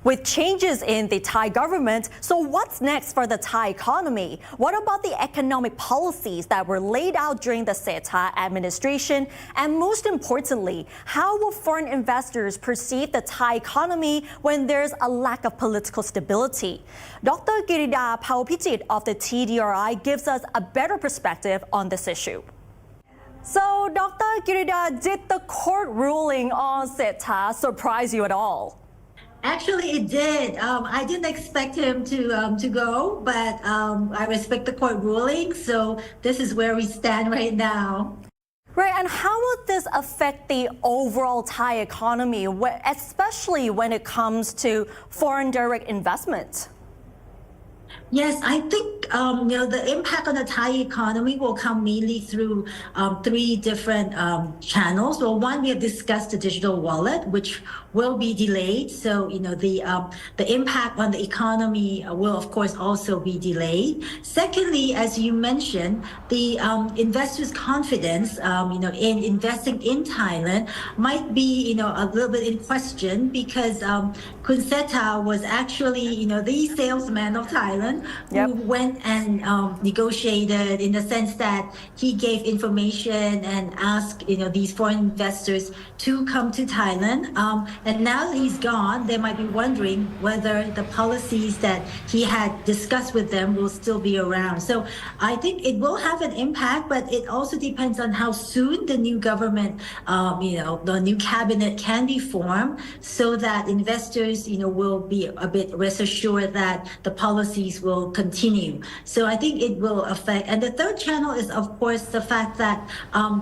With changes in the Thai government, so what's next for the Thai economy? What about the economic policies that were laid out during the Srettha administration? And most importantly, how will foreign investors perceive the Thai economy when there's a lack of political stability? Dr. Kirida Paopichitr of the TDRI gives us a better perspective on this issue. So, Dr. Kirida, did the court ruling on Srettha surprise you at all? Actually, it did. I didn't expect him to go, but I respect the court ruling. So this is where we stand right now. Right, and how will this affect the overall Thai economy, especially when it comes to foreign direct investment? Yes, I think the impact on the Thai economy will come mainly through three different channels. Well, one, we have discussed the digital wallet, which will be delayed. So the impact on the economy will of course also be delayed. Secondly, as you mentioned, the investors' confidence in investing in Thailand might be a little bit in question because Srettha was actually the salesman of Thailand. Yep. Who went and negotiated in the sense that he gave information and asked these foreign investors to come to Thailand. And now that he's gone, they might be wondering whether the policies that he had discussed with them will still be around. So I think it will have an impact, but it also depends on how soon the new government, the new cabinet can be formed, so that investors, will be a bit rest assured that the policies will continue. So I think it will affect. And the third channel is, of course, the fact that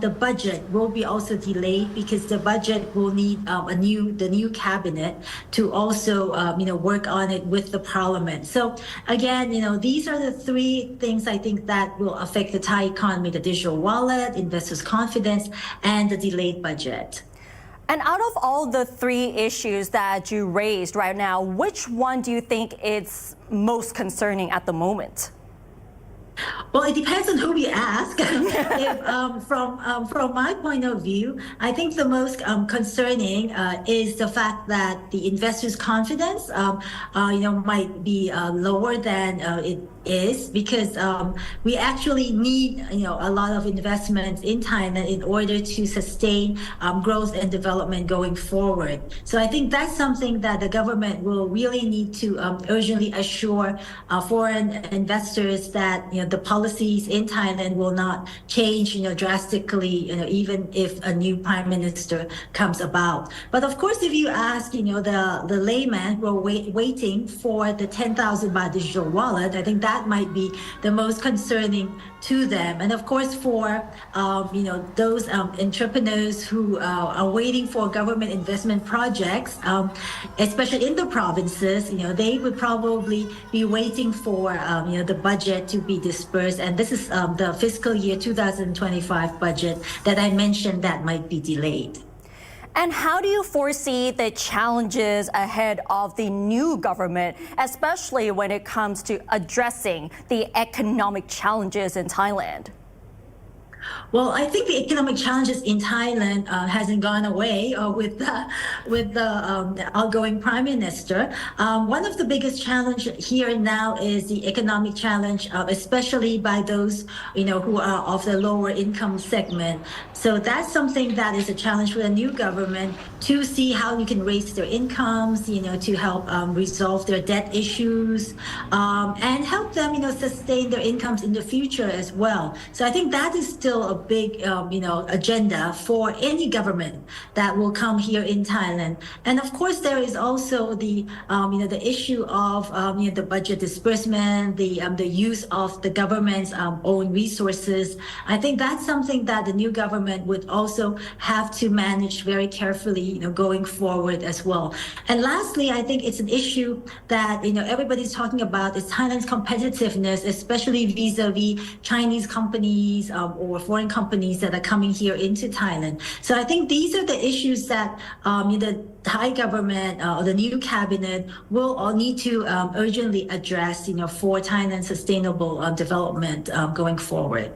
the budget will be also delayed because the budget will need the new cabinet to also work on it with the parliament. So again, these are the three things I think that will affect the Thai economy: the digital wallet, investors' confidence, and the delayed budget. And out of all the three issues that you raised right now, which one do you think is most concerning at the moment? Well, it depends on who we ask. From my point of view, I think the most concerning is the fact that the investors' confidence, might be lower than it is, because we actually need a lot of investments in Thailand in order to sustain growth and development going forward. So I think that's something that the government will really need to urgently assure foreign investors that the policies in Thailand will not change drastically even if a new prime minister comes about. But of course, if you ask the layman who are waiting for the 10,000 baht digital wallet, I think that might be the most concerning to them. And of course, for those entrepreneurs who are waiting for government investment projects, especially in the provinces, they would probably be waiting for the budget to be dispersed. And this is the fiscal year 2025 budget that I mentioned that might be delayed. And how do you foresee the challenges ahead of the new government, especially when it comes to addressing the economic challenges in Thailand? Well, I think the economic challenges in Thailand hasn't gone away with the outgoing prime minister. One of the biggest challenges here and now is the economic challenge, especially by those who are of the lower income segment. So that's something that is a challenge for the new government, to see how you can raise their incomes, to help resolve their debt issues, and help them sustain their incomes in the future as well. So I think that is still a big agenda for any government that will come here in Thailand. And of course, there is also the issue of the budget disbursement, the use of the government's own resources. I think that's something that the new government would also have to manage very carefully going forward as well. And lastly, I think it's an issue that everybody's talking about, is Thailand's competitiveness, especially vis-a-vis Chinese companies or foreign companies that are coming here into Thailand. So I think these are the issues that the Thai government or the new cabinet will all need to urgently address for Thailand's sustainable development going forward.